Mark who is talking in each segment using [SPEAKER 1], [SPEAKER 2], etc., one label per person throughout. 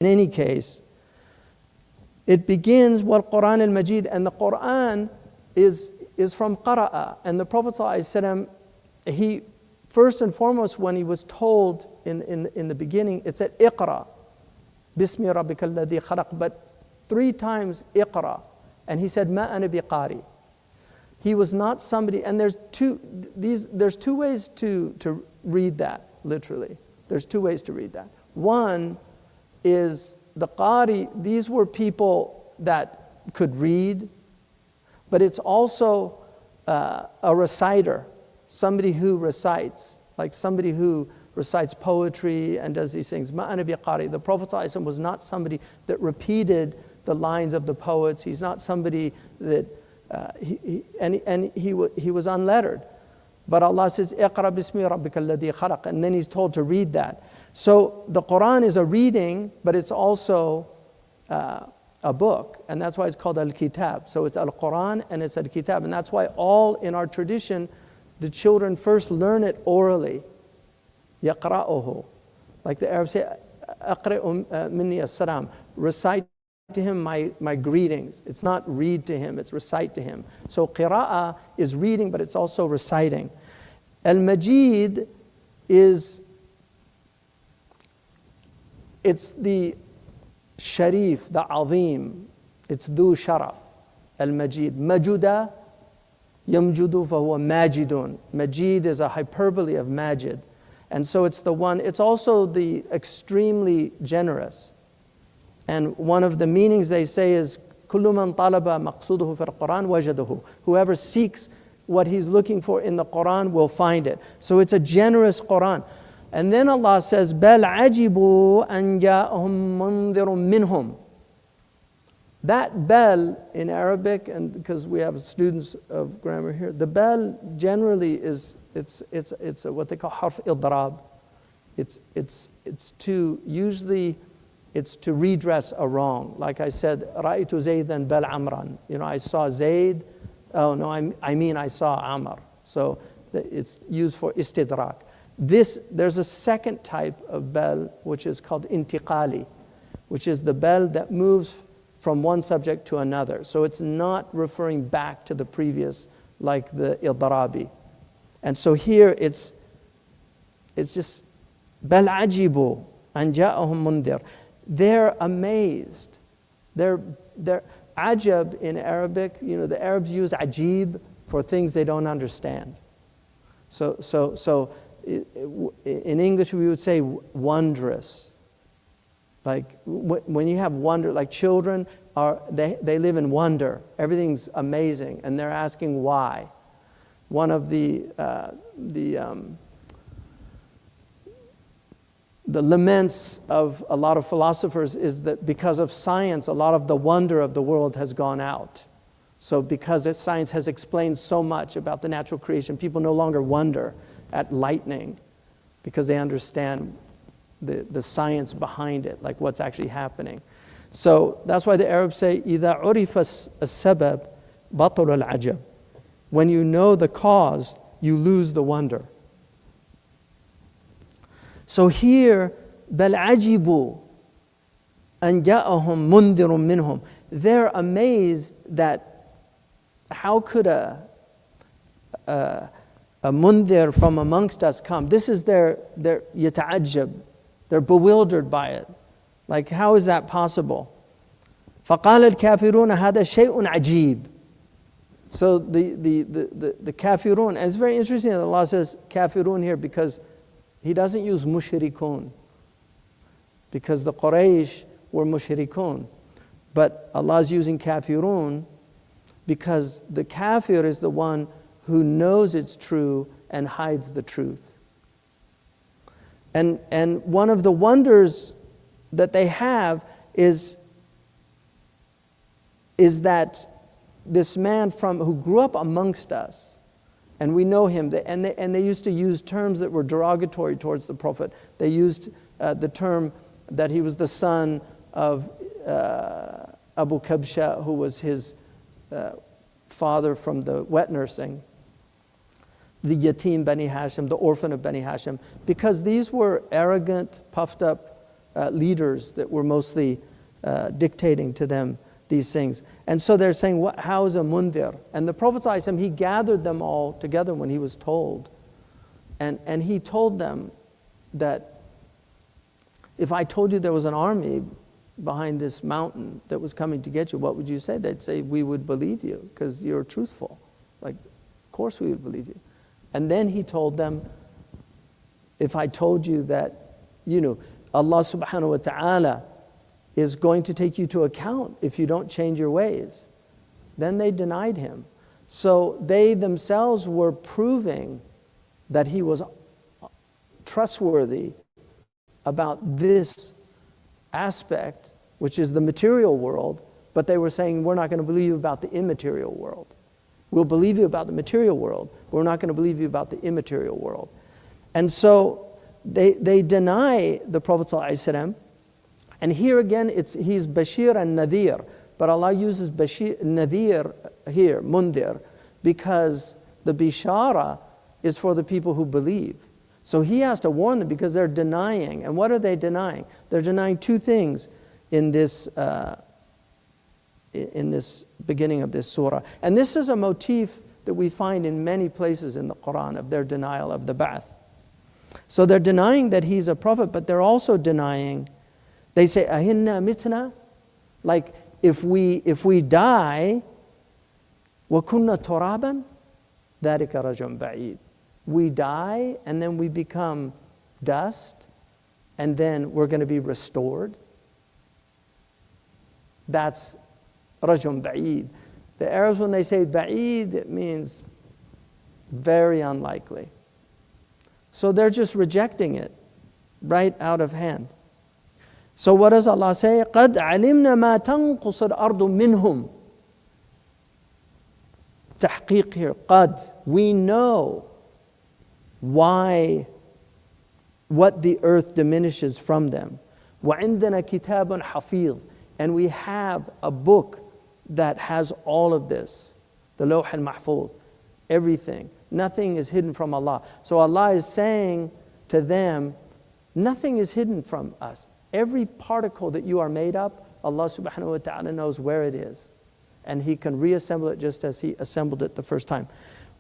[SPEAKER 1] In any case, it begins Quran al-Majid, and the Quran is from qara'a. And the Prophet ﷺ, he first and foremost, when he was told in the beginning, it said iqra, bismi rabbika alladhi khalaq, but 3 times iqra, and he said ma ana biqari. He was not somebody, and there's two ways to read that literally. There's 2 ways to read that. One is the qari, these were people that could read, but it's also a reciter, somebody who recites, like somebody who recites poetry and does these things. Ma ana biqari. The Prophet ﷺ was not somebody that repeated the lines of the poets. He's not somebody that he was unlettered. But Allah says, iqra bismi rabbika alladhi khalaq, and then he's told to read that. So the Quran is a reading, but it's also a book, and that's why it's called Al-Kitab. So it's Al-Quran and it's Al-Kitab, and that's why all in our tradition, the children first learn it orally. Yaqra'uhu. Like the Arabs say, aqri'u minni as-salam. Recite to him my greetings. It's not read to him, it's recite to him. So qira'ah is reading, but it's also reciting. Al-Majid it's the sharif, the azim. It's dhu sharaf. Al-Majid. Majuda yamjudu fahuwa majidun. Majid is a hyperbole of majid. And so it's the one, it's also the extremely generous. And one of the meanings they say is, kullu man talaba maqsuduhu fil Quran wajadahu. Whoever seeks what he's looking for in the Quran will find it. So it's a generous Quran. And then Allah says, bal ajibu an ja'ahum mundirun minhum. That bel in Arabic, and because we have students of grammar here, the bel generally is it's what they call harf idrab. It's to redress a wrong. Like I said, ra'aytu Zaydan bal amran. I saw Zayd. Oh no, I mean I saw Amr. So it's used for istidrak. There's a second type of bel which is called intiqali, which is the bel that moves from one subject to another. So it's not referring back to the previous, like the idrabi. And so here it's just bal ajibu an ja'ahum mundir. They're amazed. They're ajab in Arabic. The Arabs use ajib for things they don't understand. So in English we would say wondrous. Like when you have wonder, like children they live in wonder. Everything's amazing, and they're asking why. One of the laments of a lot of philosophers is that because of science, a lot of the wonder of the world has gone out. So because science has explained so much about the natural creation, people no longer wonder at lightning because they understand the science behind it, like what's actually happening. So that's why the Arabs say, إِذَا عُرِفَ السَّبَبْ بَطُلَ الْعَجَبْ. When you know the cause, you lose the wonder. So here, بَلْ عَجِبُوا أَنْ جَاءَهُمْ مُنْذِرٌ مِّنْهُمْ. They're amazed that how could a mundir from amongst us come? This is their yata'ajjab. They're bewildered by it. Like, how is that possible? فَقَالَ الْكَافِرُونَ هَذَا شَيْءٌ عَجِيبٌ. So the kafirun, and it's very interesting that Allah says kafirun here because He doesn't use mushrikun, because the Quraysh were mushrikun. But Allah is using kafirun because the kafir is the one who knows it's true and hides the truth. And one of the wonders that they have is that this man who grew up amongst us, and we know him, and they used to use terms that were derogatory towards the Prophet. They used the term that he was the son of Abu Kabsha, who was his father from the wet nursing, the Yatim Bani Hashim, the orphan of Bani Hashim, because these were arrogant, puffed up leaders that were mostly dictating to them these things. And so they're saying, how is a mundhir? And the Prophet ﷺ, he gathered them all together when he was told. And he told them that if I told you there was an army behind this mountain that was coming to get you, what would you say? They'd say, we would believe you because you're truthful. Like, of course we would believe you. And then he told them, if I told you that, Allah subhanahu wa ta'ala is going to take you to account if you don't change your ways, then they denied him. So they themselves were proving that he was trustworthy about this aspect, which is the material world, but they were saying, we're not going to believe you about the immaterial world. We'll believe you about the material world, but we're not going to believe you about the immaterial world. And so they deny the Prophet ﷺ. And here again, he's Bashir and Nadir, but Allah uses Bashir, Nadir here, Mundhir, because the Bishara is for the people who believe. So he has to warn them because they're denying. And what are they denying? They're denying two things in this beginning of this surah. And this is a motif that we find in many places in the Quran of their denial of the Ba'ath. So they're denying that he's a prophet, but they're also denying, they say, ahinna mitna, like if we die, wa kunna turaban, dhalika rajun ba'id. We die and then we become dust and then we're going to be restored. That's rajun ba'id. The Arabs, when they say ba'id, it means very unlikely. So they're just rejecting it right out of hand. So what does Allah say? قَدْ عَلِمْنَا مَا تَنْقُصُ الْأَرْضُ مِنْهُمْ. Tahqiq here, قَدْ. We know what the earth diminishes from them. وَعِنْدَنَا كِتَابٌ حَفِيظٌ. And we have a book that has all of this. The Lawh al-Mahfuz. Everything. Nothing is hidden from Allah. So Allah is saying to them, nothing is hidden from us. Every particle that you are made up, Allah subhanahu wa ta'ala knows where it is. And He can reassemble it just as He assembled it the first time.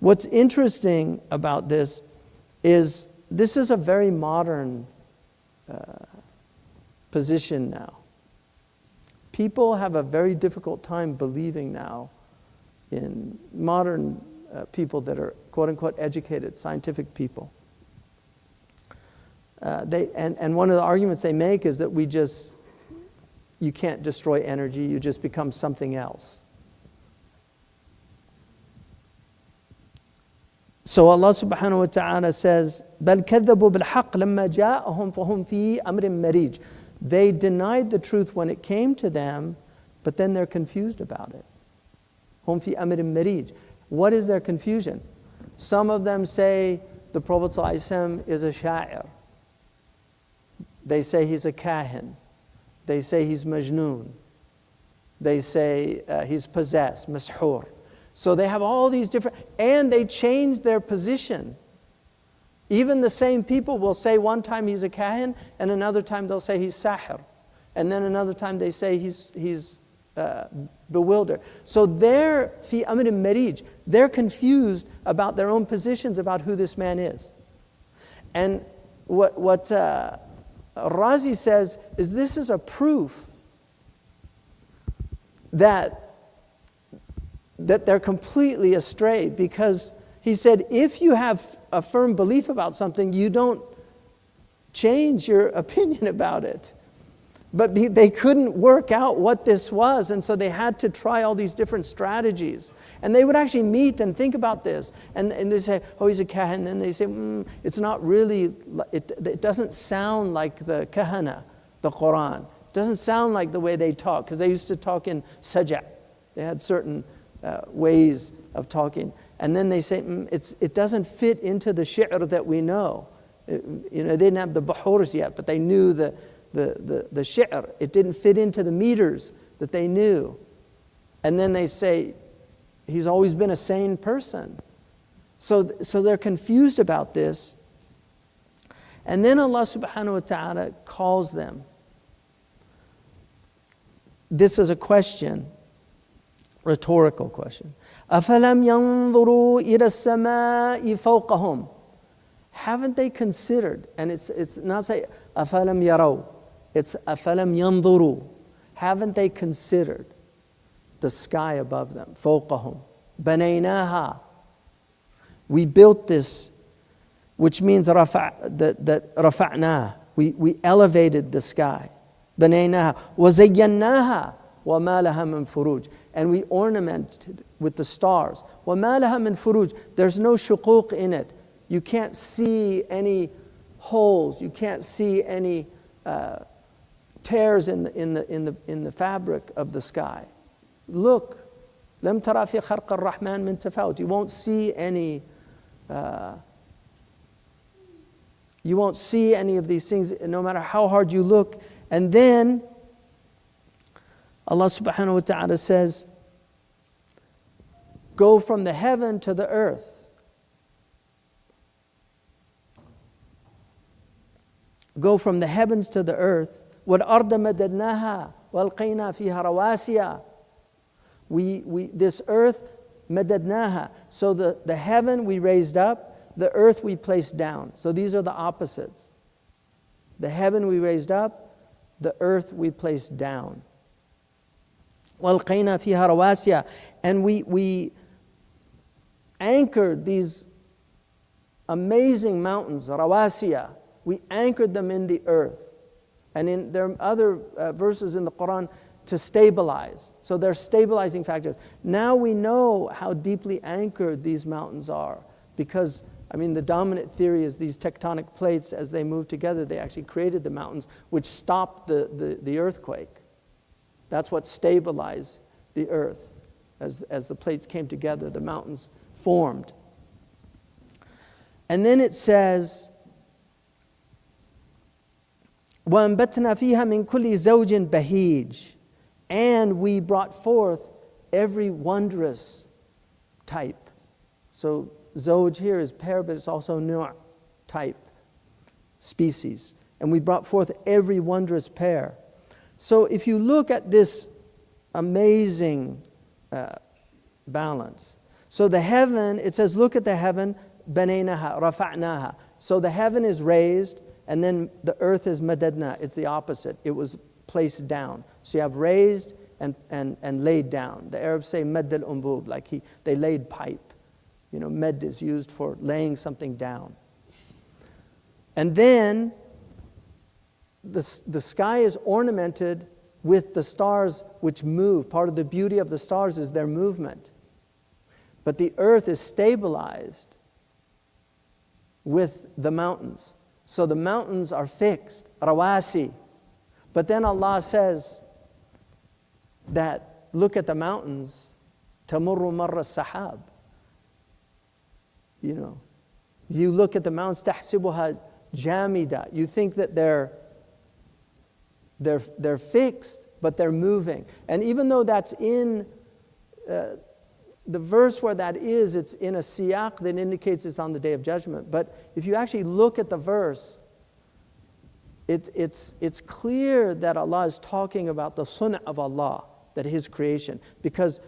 [SPEAKER 1] What's interesting about this is a very modern position now. People have a very difficult time believing now in modern people that are quote-unquote educated, scientific people. And one of the arguments they make is that you can't destroy energy, you just become something else. So Allah subhanahu wa ta'ala says, بَلْ كَذَّبُوا بِالْحَقِّ لَمَّا جَاءَهُمْ فَهُمْ فِي أَمْرٍ مَرِيجٍ. They denied the truth when it came to them, but then they're confused about it. هُمْ فِي أَمْرٍ مَرِيجٍ. What is their confusion? Some of them say the Prophet ﷺ is a sha'ir. They say he's a kahin. They say he's majnoon. They say he's possessed, mashur. So they have all these different, and they change their position. Even the same people will say one time he's a kahin, and another time they'll say he's sahir. And then another time they say he's bewildered. So they're fi amrin marij. They're confused about their own positions about who this man is. And what Razi says is this is a proof that they're completely astray, because he said if you have a firm belief about something, you don't change your opinion about it. But they couldn't work out what this was, and so they had to try all these different strategies. And they would actually meet and think about this, and they say, oh, he's a kahan. And then they say, it's not really, it doesn't sound like the kahana, the Quran. It doesn't sound like the way they talk, because they used to talk in saja'. They had certain ways of talking. And then they say, it doesn't fit into the shi'r that we know. They didn't have the bahurs yet, but they knew the shi'r. It didn't fit into the meters that they knew. And then they say, he's always been a sane person. So they're confused about this. And then Allah subhanahu wa ta'ala calls them this is a question, rhetorical question. أَفَلَمْ يَنْظُرُوا إِلَى السَّمَاءِ فَوْقَهُم. Haven't they considered, and it's not say أَفَلَمْ يَرَوْا, it's أَفَلَمْ يَنْظُرُوا. Haven't they considered the sky above them? فَوْقَهُم. بَنَيْنَاهَا. We built this, which means that رَفَعْنَاهَا. We elevated the sky. بَنَيْنَاهَا وَزَيَّنَّاهَا وَمَا لَهَا مِن فُرُوجٍ. And we ornamented with the stars. وَمَا لَهَا مِن فُرُوجٍ. There's no shuquq in it. You can't see any holes. You can't see any tears in the fabric of the sky. Look, لم ترى في خلق الرحمن من تفاوت. You won't see any. You won't see any of these things, no matter how hard you look. And then Allah subhanahu wa ta'ala says, go from the heaven to the earth. Go from the heavens to the earth. وَالْأَرْضَ مَدَدْنَاهَا وَأَلْقَيْنَا فِيهَا رَوَاسِيَ. This earth, مَدَدْنَاهَا. So the heaven we raised up, the earth we placed down. So these are the opposites. The heaven we raised up, the earth we placed down. وَأَلْقَيْنَا فِيهَا رَوَاسِيَ. And we anchored these amazing mountains, rawasiya. We anchored them in the earth. And there are other verses in the Quran to stabilize. So they're stabilizing factors. Now we know how deeply anchored these mountains are. Because, the dominant theory is these tectonic plates, as they move together, they actually created the mountains, which stopped the earthquake. That's what stabilized the earth. As the plates came together, the mountains formed. And then it says, وَأَنْبَتْنَا فِيهَا مِنْ كُلِّ زَوْجٍ بَهِيجٍ. And we brought forth every wondrous type. So Zawj here is pair, but it's also nu' type, species. And we brought forth every wondrous pair. So if you look at this amazing balance. So the heaven, it says, look at the heaven, بَنَيْنَاهَا رَفَعْنَاهَا. So the heaven is raised, and then the earth is madadna. It's the opposite. It was placed down. So you have raised and laid down. The Arabs say mad al-umbub, like they laid pipe. Med is used for laying something down. And then the sky is ornamented with the stars which move. Part of the beauty of the stars is their movement. But the earth is stabilized with the mountains. So the mountains are fixed, rawasi. But then Allah says that, look at the mountains, tamurru marra sahab. You look at the mountains, tahsibuha jamida. You think that they're fixed, but they're moving. And even though that's in the verse where that is, it's in a siyaq that indicates it's on the Day of Judgment. But if you actually look at the verse, it's clear that Allah is talking about the sunnah of Allah, that His creation. Because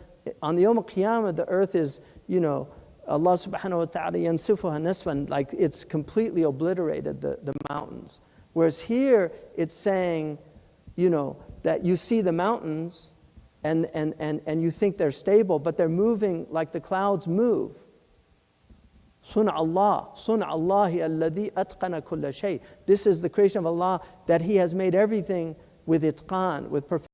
[SPEAKER 1] on the Yawm al-Qiyamah, the earth is, Allah subhanahu wa ta'ala yansifuha nasfan, like it's completely obliterated the mountains. Whereas here, it's saying, that you see the mountains and you think they're stable, but they're moving like the clouds move. Sun'a Allahi alladhi atqana kulla shay. This is the creation of Allah, that He has made everything with itqan, with perfection.